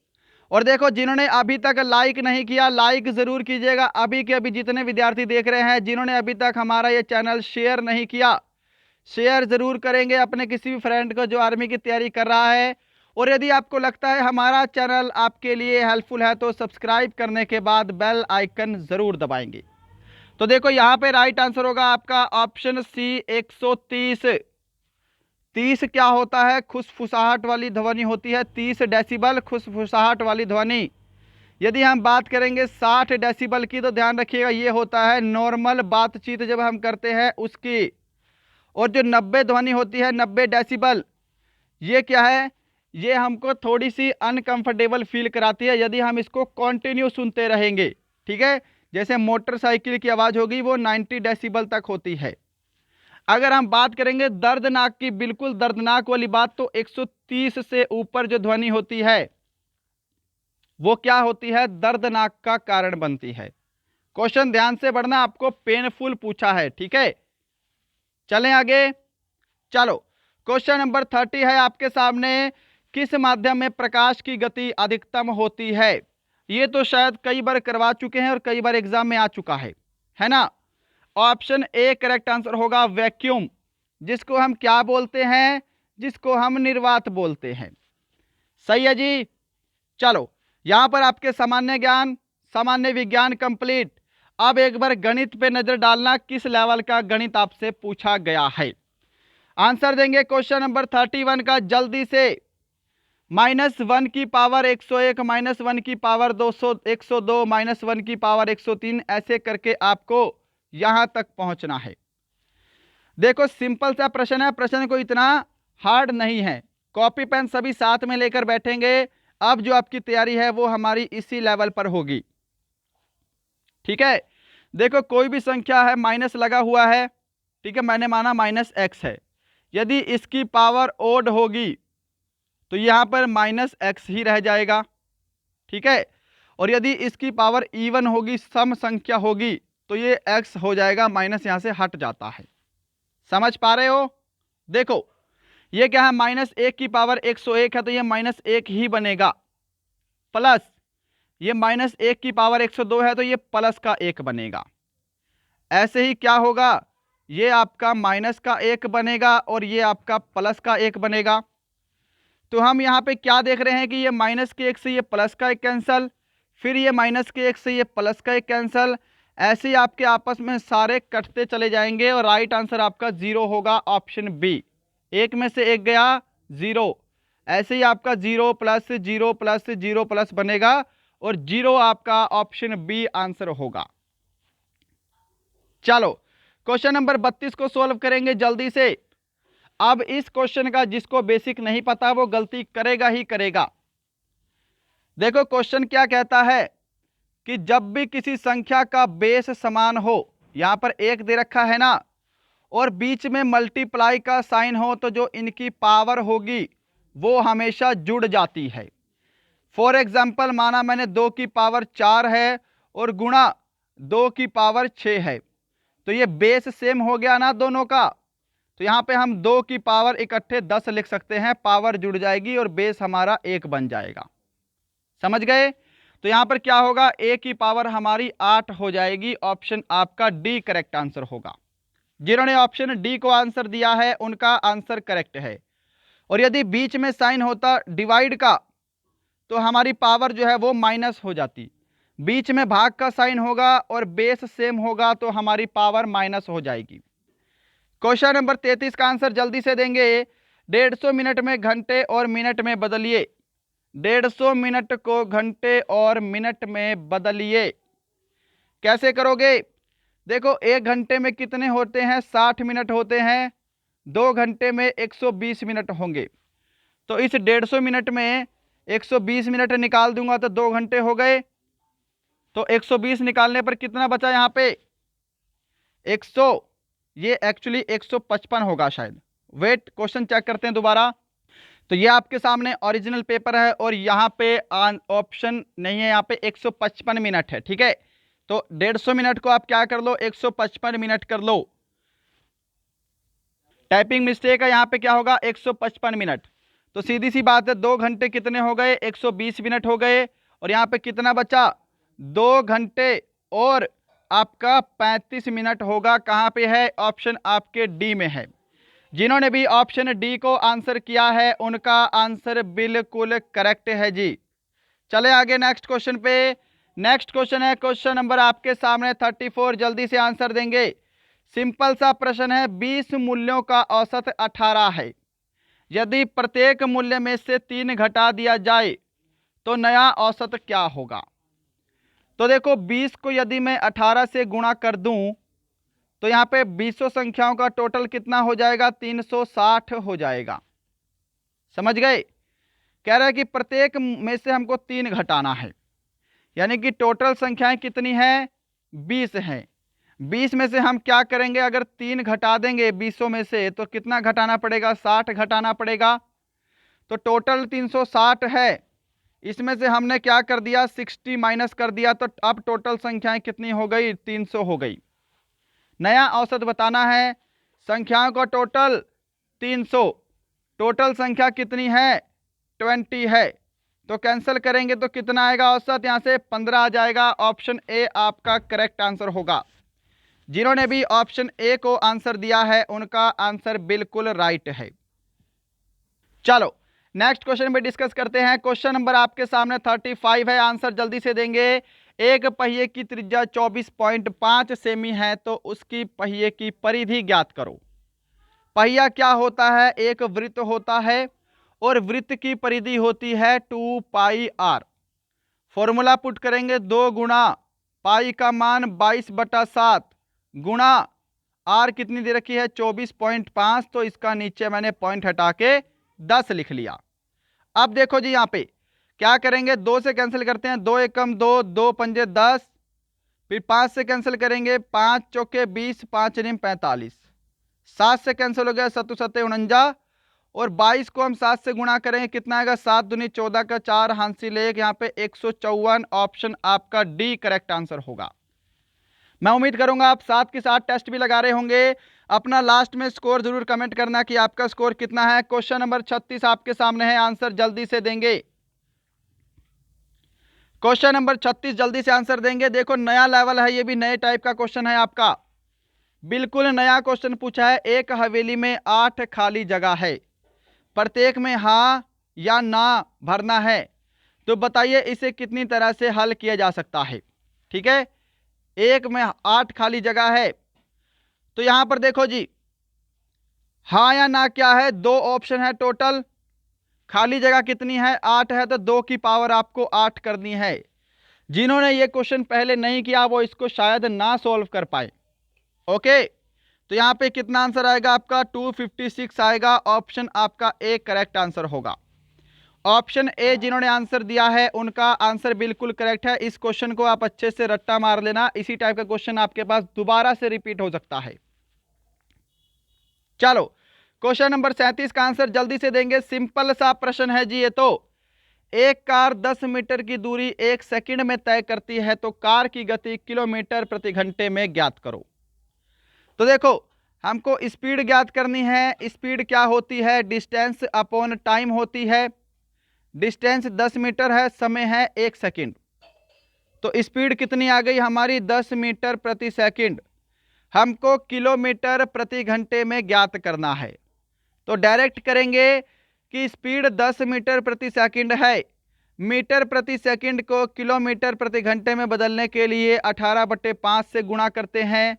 S1: और देखो जिन्होंने अभी तक लाइक नहीं किया, लाइक जरूर कीजिएगा। अभी के अभी जितने विद्यार्थी देख रहे हैं, जिन्होंने अभी तक हमारा ये चैनल शेयर नहीं किया, शेयर जरूर करेंगे अपने किसी भी फ्रेंड को जो आर्मी की तैयारी कर रहा है। और यदि आपको लगता है हमारा चैनल आपके लिए हेल्पफुल है तो सब्सक्राइब करने के बाद बेल आइकन जरूर दबाएंगे। तो देखो यहाँ पे राइट आंसर होगा आपका ऑप्शन सी 130। 30 क्या होता है, खुसफुसाहट वाली ध्वनि होती है। 30 डेसिबल खुसफुसाहट वाली ध्वनि। यदि हम बात करेंगे 60 डेसिबल की तो ध्यान रखिएगा ये होता है नॉर्मल बातचीत जब हम करते हैं उसकी। और जो 90 ध्वनि होती है 90 डेसिबल, ये क्या है, ये हमको थोड़ी सी अनकंफर्टेबल फील कराती है यदि हम इसको कंटिन्यू सुनते रहेंगे। ठीक है, जैसे मोटरसाइकिल की आवाज़ होगी वो 90 डेसिबल तक होती है। अगर हम बात करेंगे दर्दनाक की, बिल्कुल दर्दनाक वाली बात, तो 130 से ऊपर जो ध्वनि होती है वो क्या होती है, दर्दनाक का कारण बनती है। क्वेश्चन ध्यान से पढ़ना, आपको पेनफुल पूछा है। ठीक है, चलें आगे। चलो क्वेश्चन नंबर 30 है आपके सामने, किस माध्यम में प्रकाश की गति अधिकतम होती है। ये तो शायद कई बार करवा चुके हैं और कई बार एग्जाम में आ चुका है ना। ऑप्शन ए करेक्ट आंसर होगा, वैक्यूम, जिसको हम क्या बोलते हैं, जिसको हम निर्वात बोलते हैं। सही है जी। चलो यहां पर आपके सामान्य ज्ञान, सामान्य विज्ञान कंप्लीट। अब एक बार गणित पे नजर डालना, किस लेवल का गणित आपसे पूछा गया है। आंसर देंगे क्वेश्चन नंबर 31 का जल्दी से। -1 की पावर 101, -1 की पावर 200, 102, -1 की पावर 103, ऐसे करके आपको यहां तक पहुंचना है। देखो सिंपल सा प्रश्न है, प्रश्न को इतना हार्ड नहीं है। कॉपी पेन सभी साथ में लेकर बैठेंगे, अब जो आपकी तैयारी है वो हमारी इसी लेवल पर होगी। ठीक है, देखो कोई भी संख्या है माइनस लगा हुआ है, ठीक है, मैंने माना -x है। यदि इसकी पावर ओड होगी तो यहां पर -x ही रह जाएगा। ठीक है। और यदि इसकी पावर इवन होगी, सम संख्या होगी, तो ये x हो जाएगा माइनस, यहां से हट जाता है। समझ पा रहे हो? देखो ये क्या है, -1 की पावर 101 है तो ये -1 ही बनेगा, प्लस ये -1 की पावर 102 है तो ये प्लस का 1 बनेगा। ऐसे ही क्या होगा, ये आपका माइनस का 1 बनेगा और ये आपका प्लस का 1 बनेगा। तो हम यहाँ पे क्या देख रहे हैं कि ये माइनस के 1 से ये प्लस का 1 कैंसल, फिर ये माइनस के 1 से ये प्लस का 1 कैंसल, ऐसे ही आपके आपस में सारे कटते चले जाएंगे और राइट आंसर आपका 0 होगा, ऑप्शन बी। एक में से एक गया 0, ऐसे ही आपका 0 प्लस 0 प्लस 0 प्लस बनेगा और 0 आपका ऑप्शन बी आंसर होगा। चलो क्वेश्चन नंबर 32 को सॉल्व करेंगे जल्दी से। अब इस क्वेश्चन का जिसको बेसिक नहीं पता वो गलती करेगा ही करेगा। देखो क्वेश्चन क्या कहता है कि जब भी किसी संख्या का बेस समान हो, यहां पर 1 दे रखा है ना, और बीच में मल्टीप्लाई का साइन हो, तो जो इनकी पावर होगी वो हमेशा जुड़ जाती है। फॉर एग्जाम्पल माना मैंने 2 की पावर 4 है और गुणा 2 की पावर 6 है, तो ये बेस सेम हो गया ना दोनों का। तो यहां पे हम 2 की पावर इकट्ठे 10 लिख सकते हैं, पावर जुड़ जाएगी और बेस हमारा 1 बन जाएगा। समझ गए? तो यहां पर क्या होगा, a की पावर हमारी 8 हो जाएगी, ऑप्शन आपका डी करेक्ट आंसर होगा। जिन्होंने ऑप्शन डी को आंसर दिया है उनका आंसर करेक्ट है। और यदि बीच में साइन होता डिवाइड का तो हमारी पावर जो है वो माइनस हो जाती, बीच में भाग का साइन होगा और बेस सेम होगा तो हमारी पावर माइनस हो जाएगी। क्वेश्चन नंबर 33 का आंसर जल्दी से देंगे। 150 मिनट में घंटे और मिनट में बदलिए। 150 मिनट को घंटे और मिनट में बदलिए। कैसे करोगे? देखो 1 घंटे में कितने होते हैं, 60 मिनट होते हैं, 2 घंटे में 120 मिनट होंगे। तो इस 150 मिनट में 120 मिनट निकाल दूंगा तो 2 घंटे हो गए। तो 120 निकालने पर कितना बचा यहाँ पे, 100, ये एक्चुअली 155 होगा शायद। वेट, क्वेश्चन चेक करते हैं दोबारा। तो ये आपके सामने ओरिजिनल पेपर है और यहाँ पे ऑप्शन नहीं है, यहाँ पे 155 मिनट है। ठीक है, तो 150 मिनट को आप क्या कर लो, 155 मिनट कर लो। टाइपिंग मिस्टेक है, यहाँ पे क्या होगा 155 मिनट। तो सीधी सी बात है, 2 घंटे कितने हो गए, 120 मिनट हो गए। और यहाँ पे कितना बचा, 2 घंटे और आपका 35 मिनट होगा। कहाँ पे है, ऑप्शन आपके डी में है। जिन्होंने भी ऑप्शन डी को आंसर किया है उनका आंसर बिल्कुल करेक्ट है जी। चले आगे नेक्स्ट क्वेश्चन पे। नेक्स्ट क्वेश्चन है क्वेश्चन नंबर आपके सामने 34, जल्दी से आंसर देंगे। सिंपल सा प्रश्न है, 20 मूल्यों का औसत 18 है। यदि प्रत्येक मूल्य में से 3 घटा दिया जाए तो नया औसत क्या होगा? तो देखो 20 को यदि मैं 18 से गुणा कर दूं तो यहाँ पे 20 संख्याओं का टोटल कितना हो जाएगा, 360 हो जाएगा। समझ गए? कह रहा है कि प्रत्येक में से हमको 3 घटाना है, यानी कि टोटल संख्याएं कितनी हैं, 20 हैं। 20 में से हम क्या करेंगे, अगर 3 घटा देंगे 20 में से तो कितना घटाना पड़ेगा, 60 घटाना पड़ेगा। तो टोटल 360 है, इसमें से हमने क्या कर दिया, 60 माइनस कर दिया, तो अब टोटल संख्याएं कितनी हो गई, 300 हो गई। नया औसत बताना है, संख्याओं का टोटल 300, टोटल संख्या कितनी है, 20 है। तो कैंसिल करेंगे तो कितना आएगा औसत, यहां से 15 आ जाएगा। ऑप्शन ए आपका करेक्ट आंसर होगा। जिन्होंने भी ऑप्शन ए को आंसर दिया है उनका आंसर बिल्कुल राइट है। चलो नेक्स्ट क्वेश्चन में डिस्कस करते हैं। क्वेश्चन नंबर आपके सामने 35 है, आंसर जल्दी से देंगे। एक पहिए की त्रिज्या 24.5 सेमी है तो उसकी पहिए की परिधि ज्ञात करो। पहिया क्या होता है, एक वृत्त होता है और वृत्त की परिधि होती है 2 पाई आर। फॉर्मूला पुट करेंगे, 2 गुणा पाई का मान 22/7 गुणा आर कितनी दे रखी है, 24.5, तो इसका नीचे मैंने पॉइंट हटा के 10 लिख लिया। अब देखो जी यहाँ पे क्या करेंगे, 2 से कैंसिल करते हैं, 2 एकम 2, 2 पंजे 10, फिर 5 से कैंसिल करेंगे, 5 चौके 20, 5 निम 45, 7 से कैंसिल हो गया, 7 7 49, और 22 को हम 7 से गुणा करें, कितना आएगा? 7 दूनी 14 का 4 हासिल 1, यहाँ पे 154। ऑप्शन आपका डी करेक्ट आंसर होगा। मैं उम्मीद करूंगा आप साथ के साथ टेस्ट भी लगा रहे होंगे। अपना लास्ट में स्कोर जरूर कमेंट करना कि आपका स्कोर कितना है। क्वेश्चन नंबर 36 आपके सामने है, आंसर जल्दी से देंगे। क्वेश्चन नंबर 36 जल्दी से आंसर देंगे। देखो नया लेवल है, ये भी नए टाइप का क्वेश्चन है आपका, बिल्कुल नया क्वेश्चन पूछा है। एक हवेली में 8 खाली जगह है, प्रत्येक में हाँ या ना भरना है, तो बताइए इसे कितनी तरह से हल किया जा सकता है। ठीक है, एक में 8 खाली जगह है, तो यहां पर देखो जी, हाँ या ना क्या है? 2 ऑप्शन है टोटल। खाली जगह कितनी है? 8 है, तो 2 की पावर आपको 8 करनी है। जिन्होंने ये क्वेश्चन पहले नहीं किया वो इसको शायद ना सॉल्व कर पाए। ओके, तो यहां पे कितना आंसर आएगा आपका? 256 आएगा। ऑप्शन आपका ए करेक्ट आंसर होगा। ऑप्शन ए जिन्होंने आंसर दिया है उनका आंसर बिल्कुल करेक्ट है। इस क्वेश्चन को आप अच्छे से रट्टा मार लेना, इसी टाइप का क्वेश्चन आपके पास दोबारा से रिपीट हो सकता है। चलो क्वेश्चन नंबर 37 का आंसर जल्दी से देंगे। सिंपल सा प्रश्न है जी ये तो। एक कार 10 मीटर की दूरी 1 सेकंड में तय करती है, तो कार की गति किलोमीटर प्रति घंटे में ज्ञात करो। तो देखो हमको स्पीड ज्ञात करनी है। स्पीड क्या होती है? डिस्टेंस अपॉन टाइम होती है। डिस्टेंस 10 मीटर है, समय है 1 सेकंड, तो स्पीड कितनी आ गई हमारी? 10 मीटर प्रति सेकंड। हमको किलोमीटर प्रति घंटे में ज्ञात करना है, तो डायरेक्ट करेंगे कि स्पीड 10 मीटर प्रति सेकंड है, मीटर प्रति सेकंड को किलोमीटर प्रति घंटे में बदलने के लिए 18/5 से गुणा करते हैं,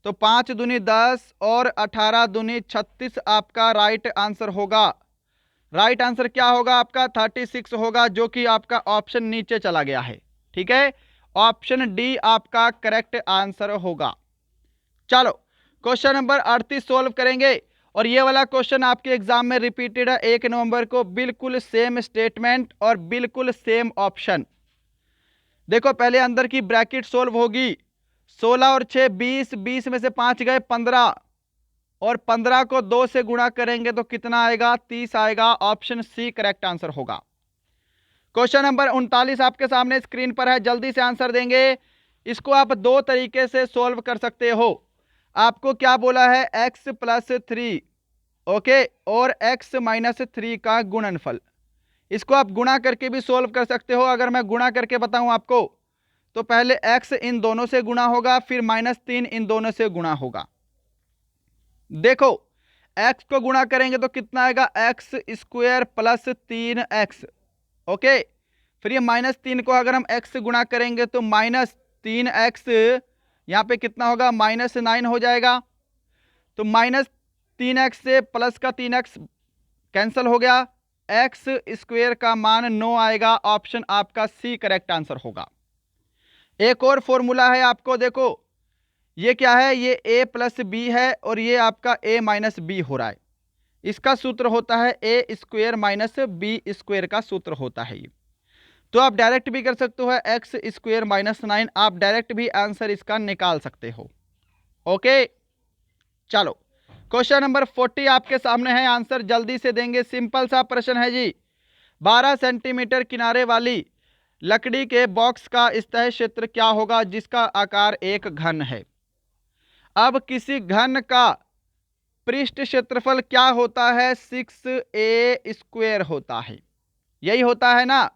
S1: तो 5 दूनी 10 और 18 दूनी 36 आपका राइट आंसर होगा। राइट आंसर क्या होगा आपका? 36 होगा, जो कि आपका ऑप्शन नीचे चला गया है। ठीक है, ऑप्शन डी आपका करेक्ट आंसर होगा। चलो क्वेश्चन नंबर 38 सोल्व करेंगे, और ये वाला क्वेश्चन आपके एग्जाम में रिपीटेड है 1 नवंबर को। बिल्कुल सेम स्टेटमेंट और बिल्कुल सेम ऑप्शन। देखो पहले अंदर की ब्रैकेट सोल्व होगी। 16 और 6 20, 20 में से 5 गए 15, और 15 को 2 से गुणा करेंगे तो कितना आएगा? 30 आएगा। ऑप्शन सी करेक्ट आंसर होगा। क्वेश्चन नंबर 39 आपके सामने स्क्रीन पर है, जल्दी से आंसर देंगे। इसको आप 2 तरीके से सोल्व कर सकते हो। आपको क्या बोला है? x प्लस 3, ओके, और x माइनस 3 का गुणनफल। इसको आप गुणा करके भी सोल्व कर सकते हो। अगर मैं गुणा करके बताऊं आपको, तो पहले x इन दोनों से गुणा होगा, फिर -3 इन दोनों से गुणा होगा। देखो x को गुणा करेंगे तो कितना आएगा? x square plus 3x, okay. फिर ये -3 को अगर हम x से गुणा करेंगे तो -3x, यहाँ पे कितना होगा? -9 हो जाएगा। तो -3x से प्लस का 3x कैंसिल हो गया, x स्क्वायर का मान 9 आएगा। ऑप्शन आपका सी करेक्ट आंसर होगा। एक और फॉर्मूला है आपको, देखो ये क्या है? ये a प्लस बी है, और ये आपका a माइनस बी हो रहा है। इसका सूत्र होता है a square minus B square का सूत्र होता है ये। तो आप डायरेक्ट भी कर सकते हो, एक्स स्क्वायर -9, आप डायरेक्ट भी आंसर इसका निकाल सकते हो। ओके, चलो क्वेश्चन नंबर 40 आपके सामने है, आंसर जल्दी से देंगे। सिंपल सा प्रश्न है जी। 12 सेंटीमीटर किनारे वाली लकड़ी के बॉक्स का सतह क्षेत्र क्या होगा जिसका आकार एक घन है? अब किसी घन का पृष्ठ क्षेत्रफल क्या होता है? 6a स्क्वायर होता है, यही होता है ना।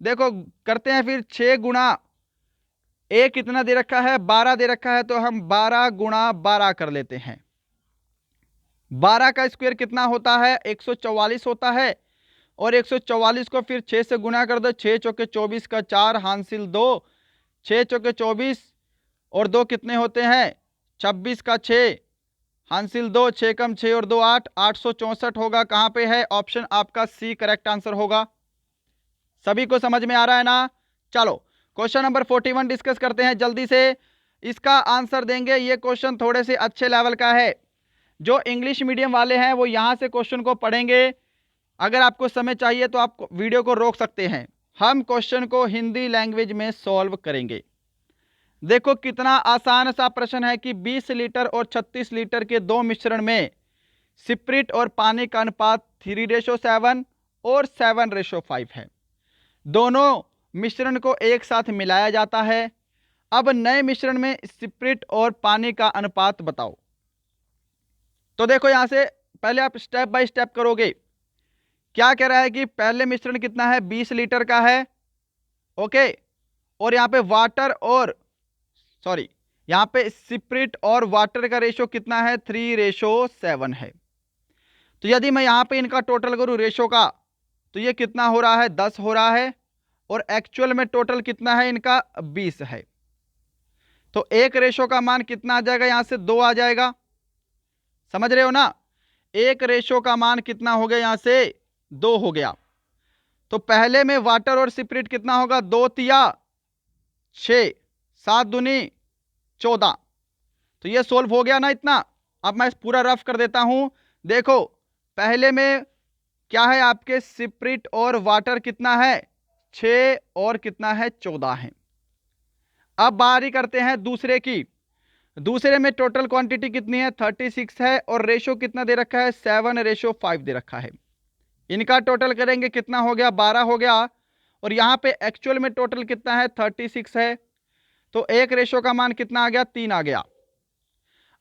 S1: देखो करते हैं फिर 6 गुणा a कितना दे रखा है? 12 दे रखा है, तो हम 12 गुणा 12 कर लेते हैं। 12 का स्क्वायर कितना होता है? 144 होता है, और 144 को फिर 6 से गुणा कर दो। 6 चौके 24 का 4 हासिल 2, 6 चौके 24 और 2 कितने होते हैं? 26 का 6 हासिल 2, 6 कम 6 और 2 8, 864 होगा। कहाँ पे है? ऑप्शन आपका सी करेक्ट आंसर होगा। सभी को समझ में आ रहा है ना? चलो क्वेश्चन नंबर 41 डिस्कस करते हैं जल्दी से। इसका आंसर देंगे। ये क्वेश्चन थोड़े से अच्छे लेवल का है। जो इंग्लिश मीडियम वाले हैं वो यहाँ से क्वेश्चन को पढ़ेंगे। अगर आपको समय चाहिए तो आप वीडियो को रोक सकते हैं। हम क्वेश्चन को हिंदी लैंग्वेज में सॉल्व करेंगे। देखो कितना आसान सा प्रश्न है कि 20 लीटर और 36 लीटर के दो मिश्रण में स्पिरिट और पानी का अनुपात 3:7 और 7:5 है। दोनों मिश्रण को एक साथ मिलाया जाता है। अब नए मिश्रण में स्पिरिट और पानी का अनुपात बताओ। तो देखो यहां से पहले आप स्टेप बाय स्टेप करोगे। क्या कह रहा है कि पहले मिश्रण कितना है, 20 लीटर का है। ओके, और यहां पे वाटर और यहां पे स्पिरिट और वाटर का रेशो कितना है, 3:7 है। तो यदि मैं यहां पे इनका टोटल करूं रेशो का, तो ये कितना हो रहा है, 10 हो रहा है, और एक्चुअल में टोटल कितना है इनका, 20 है। तो एक रेशो का मान कितना आ जाएगा, यहां से 2 आ जाएगा। समझ रहे हो ना, एक रेशो का मान कितना हो गया, यहां से 2 हो गया। तो पहले में वाटर और स्पिरिट कितना होगा, 2 तिया 6, 7 दूनी 14। तो ये सोल्व हो गया ना इतना। अब मैं पूरा रफ कर देता हूं। देखो पहले में क्या है आपके, स्पिरिट और वाटर कितना है, 6 और कितना है, 14 है। अब बारी करते हैं दूसरे की। दूसरे में टोटल क्वांटिटी कितनी है, 36 है, और रेशो कितना दे रखा है, 7:5 दे रखा है। इनका टोटल करेंगे कितना हो गया, 12 हो गया। और यहां पे एक्चुअल में टोटल कितना है, 36 है। तो एक रेशो का मान कितना आ गया, 3 आ गया।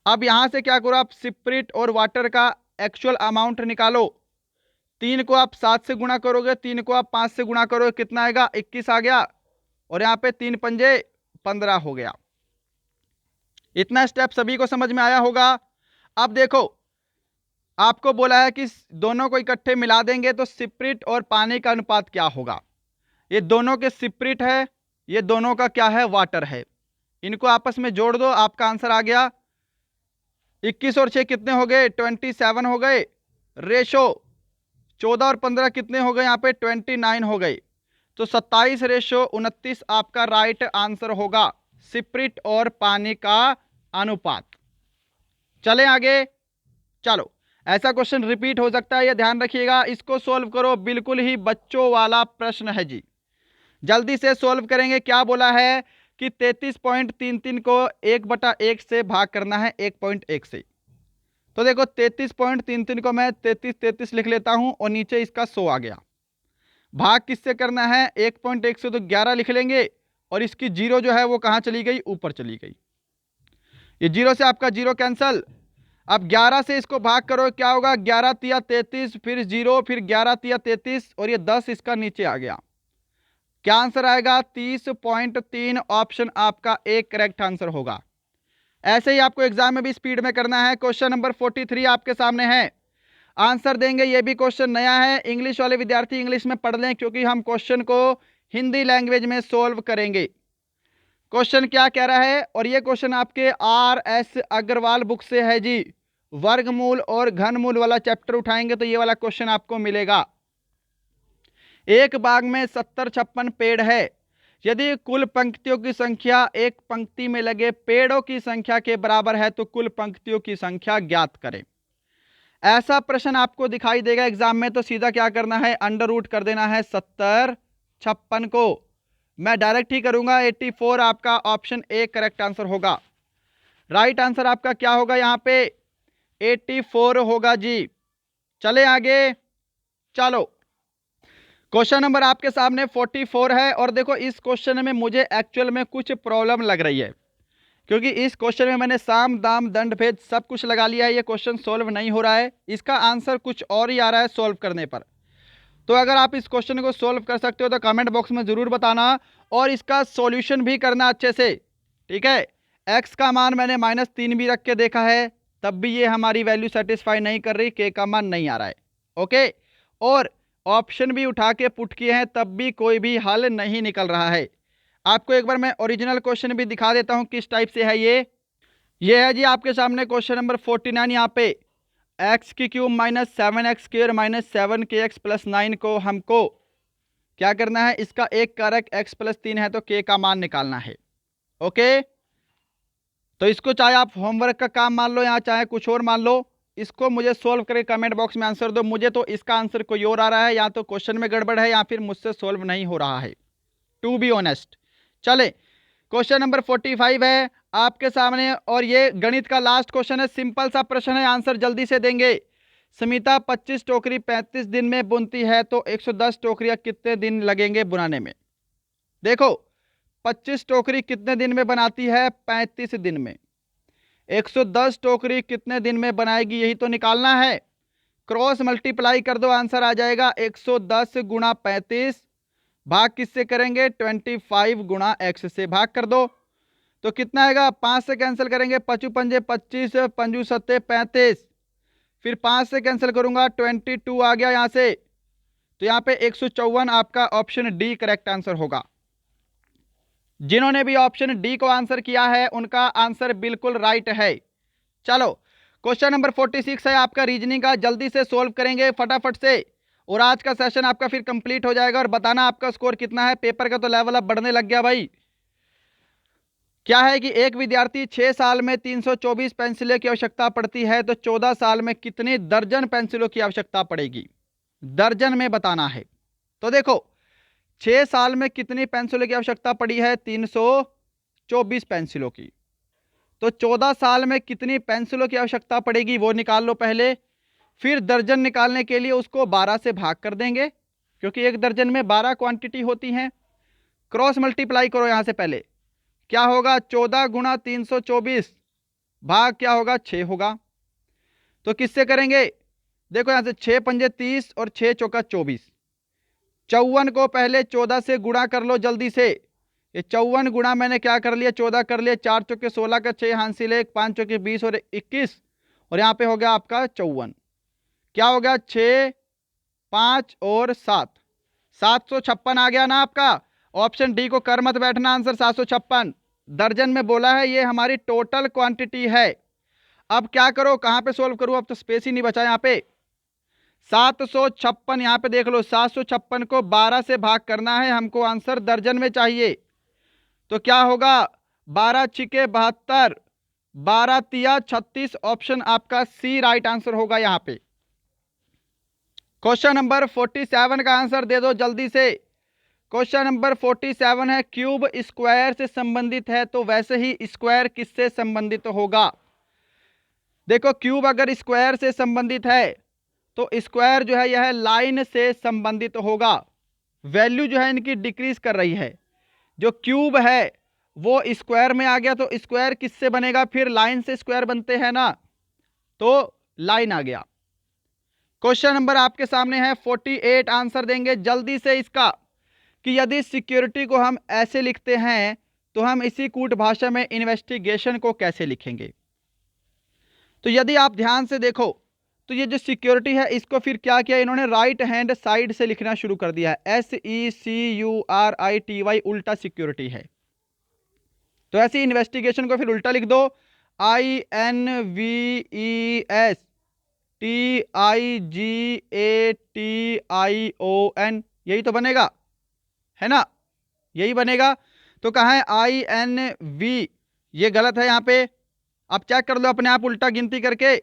S1: अब यहां से क्या करो आप, स्पिरिट और वाटर का एक्चुअल अमाउंट निकालो। 3 को आप 7 से गुणा करोगे, 3 को आप 5 से गुणा करोगे, कितना आएगा, 21 आ गया। और यहां पे 3 पंजे 15 हो गया। इतना स्टेप सभी को समझ में आया होगा। अब देखो आपको बोला है कि दोनों को इकट्ठे मिला देंगे तो स्पिरिट और पानी का अनुपात क्या होगा। ये दोनों के स्पिरिट है, ये दोनों का क्या है, वाटर है। इनको आपस में जोड़ दो, आपका आंसर आ गया। 21 और 6 कितने हो गए, 27 हो गए। रेशो 14 और 15 कितने हो गए, यहाँ पे 29 हो गए। तो 27:29 आपका राइट आंसर होगा, स्पिरिट और पानी का अनुपात। चले आगे। चलो, ऐसा क्वेश्चन रिपीट हो सकता है, ये ध्यान रखिएगा। इसको सोल्व करो, बिल्कुल ही बच्चों वाला प्रश्न है जी। जल्दी से सोल्व करेंगे। क्या बोला है कि 33.33 को 1/1 से भाग करना है 1.1 से। तो देखो 33.33 को मैं 33 लिख लेता हूं, और नीचे इसका 100 आ गया। भाग किससे करना है, 1.1 से, तो 11 लिख लेंगे। और इसकी जीरो जो है वो कहां चली गई, ऊपर चली गई। ये जीरो से आपका जीरो कैंसल। अब 11 से इसको भाग करो, क्या होगा, 11 तिया 33, फिर जीरो, फिर 11 तिया 33, और ये 10 इसका नीचे आ गया। क्या आंसर आएगा, 30.3 ऑप्शन आपका एक करेक्ट आंसर होगा। ऐसे ही आपको एग्जाम में भी स्पीड में करना है। क्वेश्चन नंबर 43 आपके सामने है, आंसर देंगे। ये भी क्वेश्चन नया है, इंग्लिश वाले विद्यार्थी इंग्लिश में पढ़ लें, क्योंकि हम क्वेश्चन को हिंदी लैंग्वेज में सोल्व करेंगे। क्वेश्चन क्या कह रहा है, और ये क्वेश्चन आपके RS अग्रवाल बुक से है जी। वर्गमूल और घनमूल वाला चैप्टर उठाएंगे तो ये वाला क्वेश्चन आपको मिलेगा। एक बाग में 70-56 पेड़ है। यदि कुल पंक्तियों की संख्या एक पंक्ति में लगे पेड़ों की संख्या के बराबर है तो कुल पंक्तियों की संख्या ज्ञात करें। ऐसा प्रश्न आपको दिखाई देगा एग्जाम में, तो सीधा क्या करना है, अंडर रूट कर देना है 70-56 को। मैं डायरेक्ट ही करूंगा। 84 आपका ऑप्शन ए करेक्ट आंसर होगा। राइट आंसर आपका क्या होगा, यहां पे 84 होगा जी। चले आगे। चलो, क्वेश्चन नंबर आपके सामने 44 है। और देखो इस क्वेश्चन में मुझे एक्चुअल में कुछ प्रॉब्लम लग रही है, क्योंकि इस क्वेश्चन में मैंने साम दाम दंड भेद सब कुछ लगा लिया है। ये क्वेश्चन सोल्व नहीं हो रहा है, इसका आंसर कुछ और ही आ रहा है सोल्व करने पर। तो अगर आप इस क्वेश्चन को सोल्व कर सकते हो तो कमेंट बॉक्स में ज़रूर बताना, और इसका सॉल्यूशन भी करना अच्छे से, ठीक है। एक्स का मान मैंने -3 भी रख के देखा है, तब भी ये हमारी वैल्यू सेटिस्फाई नहीं कर रही, के का मान नहीं आ रहा है। ओके, और ऑप्शन भी उठा के पुट किए हैं, तब भी कोई भी हल नहीं निकल रहा है। आपको एक बार मैं ओरिजिनल क्वेश्चन भी दिखा देता हूं किस टाइप से है ये है जी आपके सामने क्वेश्चन नंबर 49। यहाँ पे एक्स की क्यूब -7x² -7kx + 9 को हमको क्या करना है, इसका एक कारक x + 3 है तो k का मान निकालना है। ओके, तो इसको चाहे आप होमवर्क का काम मान लो या चाहे कुछ और मान लो, इसको मुझे सोल्व करके कमेंट बॉक्स में आंसर दो। मुझे तो इसका आंसर कोई और आ रहा है, या तो क्वेश्चन में गड़बड़ है या फिर मुझसे सोल्व नहीं हो रहा है, टू बी ऑनेस्ट। चले, क्वेश्चन नंबर 45 है आपके सामने, और ये गणित का लास्ट क्वेश्चन है। सिंपल सा प्रश्न है, आंसर जल्दी से देंगे। स्मिता 25 टोकरी 35 दिन में बुनती है तो 110 टोकरियां कितने दिन लगेंगे बुनाने में। देखो 25 टोकरी कितने दिन में बनाती है, 35 दिन में। 110 टोकरी कितने दिन में बनाएगी, यही तो निकालना है। क्रॉस मल्टीप्लाई कर दो, आंसर आ जाएगा 110 गुणा 35, भाग किससे करेंगे, 25 गुणा x से भाग कर दो तो कितना आएगा, 5 से कैंसिल करेंगे, पचू पंजे 25, पंजू सत्ते 35, फिर 5 से कैंसिल करूंगा 22 आ गया यहां से, तो यहां पे 154 आपका ऑप्शन डी करेक्ट आंसर होगा। जिन्होंने भी ऑप्शन डी को आंसर किया है उनका आंसर बिल्कुल राइट है। चलो क्वेश्चन नंबर 46 है आपका रीजनिंग का, जल्दी से सोल्व करेंगे फटाफट से और आज का सेशन आपका फिर कंप्लीट हो जाएगा और बताना आपका स्कोर कितना है। पेपर का तो लेवल अब बढ़ने लग गया भाई। क्या है कि एक विद्यार्थी 6 साल में 324 पेंसिलें की आवश्यकता पड़ती है तो 14 साल में कितनी दर्जन पेंसिलों की आवश्यकता पड़ेगी, दर्जन में बताना है। तो देखो 6 साल में कितनी पेंसिलों की आवश्यकता पड़ी है, 324 पेंसिलों की, तो 14 साल में कितनी पेंसिलों की आवश्यकता पड़ेगी वो निकाल लो पहले, फिर दर्जन निकालने के लिए उसको 12 से भाग कर देंगे क्योंकि एक दर्जन में 12 क्वांटिटी होती हैं। क्रॉस मल्टीप्लाई करो यहां से, पहले क्या होगा, 14 गुणा 324 भाग क्या होगा, 6 होगा। तो किससे करेंगे, देखो यहां से 6 पंजे 30 और 6 चौका 24, 54 को पहले 14 से गुणा कर लो जल्दी से। ये 54 गुणा मैंने क्या कर लिया, 14 कर लिया, 4 चौके 16 का 6 हासिल है, 5 चौके 20 और 21 और यहाँ पे हो गया आपका 54, क्या हो गया 6 5 और 7, 756 आ गया ना आपका। ऑप्शन डी को कर मत बैठना, आंसर 756 दर्जन में बोला है, ये हमारी टोटल क्वांटिटी है। अब क्या करो, कहां पे सोल्व करूं, अब तो स्पेस ही नहीं बचा यहां पे। 756 यहां पे देख लो, 756 को 12 से भाग करना है हमको, आंसर दर्जन में चाहिए। तो क्या होगा, 12 छिके 72, 12 तिया 36, ऑप्शन आपका सी राइट आंसर होगा यहां पे। क्वेश्चन नंबर 47 का आंसर दे दो जल्दी से। क्वेश्चन नंबर 47 है, क्यूब स्क्वायर से संबंधित है तो वैसे ही स्क्वायर किससे संबंधित होगा। देखो क्यूब अगर स्क्वायर से संबंधित है तो स्क्वायर जो है यह लाइन से संबंधित होगा। वैल्यू जो है इनकी डिक्रीज कर रही है, जो क्यूब है वो स्क्वायर में आ गया तो स्क्वायर किससे बनेगा, फिर लाइन से स्क्वायर बनते हैं ना, तो लाइन आ गया। क्वेश्चन नंबर आपके सामने है 48, आंसर देंगे जल्दी से इसका कि यदि सिक्योरिटी को हम ऐसे लिखते हैं तो हम इसी कूट भाषा में इन्वेस्टिगेशन को कैसे लिखेंगे। तो यदि आप ध्यान से देखो तो ये जो सिक्योरिटी है इसको फिर क्या किया इन्होंने, राइट हैंड साइड से लिखना शुरू कर दिया है, SECURITY उल्टा सिक्योरिटी है। तो ऐसी इन्वेस्टिगेशन को फिर उल्टा लिख दो, INVESTIGATION, यही तो बनेगा है ना, यही बनेगा। तो कहाँ है INV, ये गलत है यहाँ पे। अब चेक कर लो अपने आप उल्टा गिनती करके,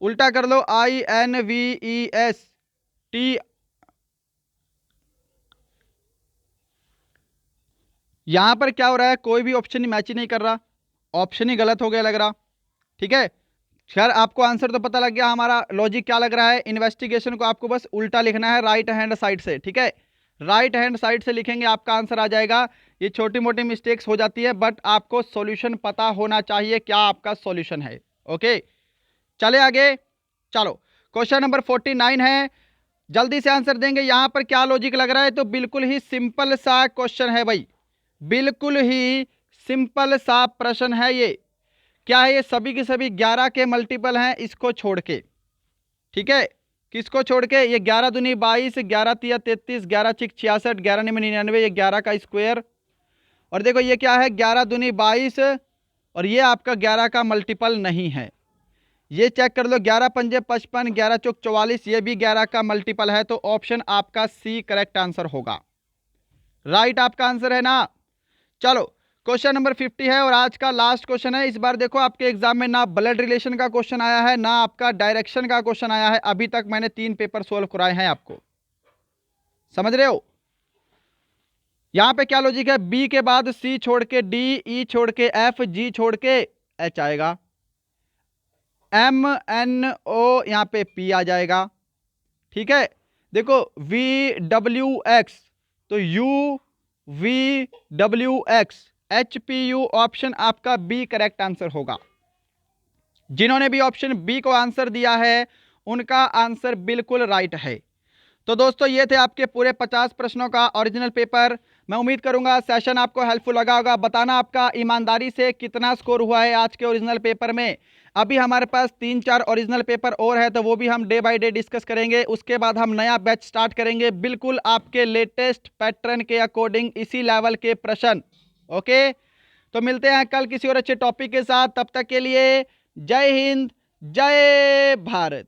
S1: उल्टा कर लो, INVEST, यहां पर क्या हो रहा है, कोई भी ऑप्शन ही मैच ही नहीं कर रहा, ऑप्शन ही गलत हो गया लग रहा। ठीक है, खैर आपको आंसर तो पता लग गया हमारा लॉजिक क्या लग रहा है। इन्वेस्टिगेशन को आपको बस उल्टा लिखना है राइट हैंड साइड से। ठीक है, राइट हैंड साइड से लिखेंगे आपका आंसर आ जाएगा। ये छोटी मोटी मिस्टेक्स हो जाती है बट आपको सॉल्यूशन पता होना चाहिए क्या आपका सॉल्यूशन है। ओके चले आगे, चलो क्वेश्चन नंबर 49 है, जल्दी से आंसर देंगे। यहां पर क्या लॉजिक लग रहा है, तो बिल्कुल ही सिंपल सा क्वेश्चन है भाई, बिल्कुल ही सिंपल सा प्रश्न है ये। क्या है, ये सभी के सभी 11 के मल्टीपल हैं इसको छोड़ के। ठीक है, किसको छोड़ के, ये 11 दूनी 22, 11 तिया 33, 11 छिक 66, 11 निमे 99, ये 11 का स्क्वायर। और देखो ये क्या है, 11 दूनी 22 और ये आपका 11 का मल्टीपल नहीं है। ये चेक कर लो, 11 पंजे 55, 11 चौक 44, ये भी 11 का मल्टीपल है। तो ऑप्शन आपका सी करेक्ट आंसर होगा, राइट आपका आंसर है ना। चलो क्वेश्चन नंबर 50 है और आज का लास्ट क्वेश्चन है। इस बार देखो आपके एग्जाम में ना ब्लड रिलेशन का क्वेश्चन आया है ना आपका डायरेक्शन का क्वेश्चन आया है। अभी तक मैंने 3 पेपर सोल्व कराए हैं आपको, समझ रहे हो। यहां पे क्या लॉजिक है, बी के बाद सी छोड़ के डी, ई छोड़ के एफ, जी छोड़ के एच आएगा। MNO यहाँ पे P आ जाएगा। ठीक है, देखो VWX तो UVWX HPU ऑप्शन आपका बी करेक्ट आंसर होगा। जिन्होंने भी ऑप्शन बी को आंसर दिया है उनका आंसर बिल्कुल राइट है। तो दोस्तों ये थे आपके पूरे 50 प्रश्नों का ओरिजिनल पेपर। मैं उम्मीद करूंगा सेशन आपको हेल्पफुल लगा होगा। बताना आपका ईमानदारी से कितना स्कोर हुआ है आज के ओरिजिनल पेपर में। अभी हमारे पास 3-4 ओरिजिनल पेपर और है तो वो भी हम डे बाय डे डिस्कस करेंगे। उसके बाद हम नया बैच स्टार्ट करेंगे बिल्कुल आपके लेटेस्ट पैटर्न के अकॉर्डिंग, इसी लेवल के प्रश्न। ओके, तो मिलते हैं कल किसी और अच्छे टॉपिक के साथ। तब तक के लिए जय हिंद, जय भारत।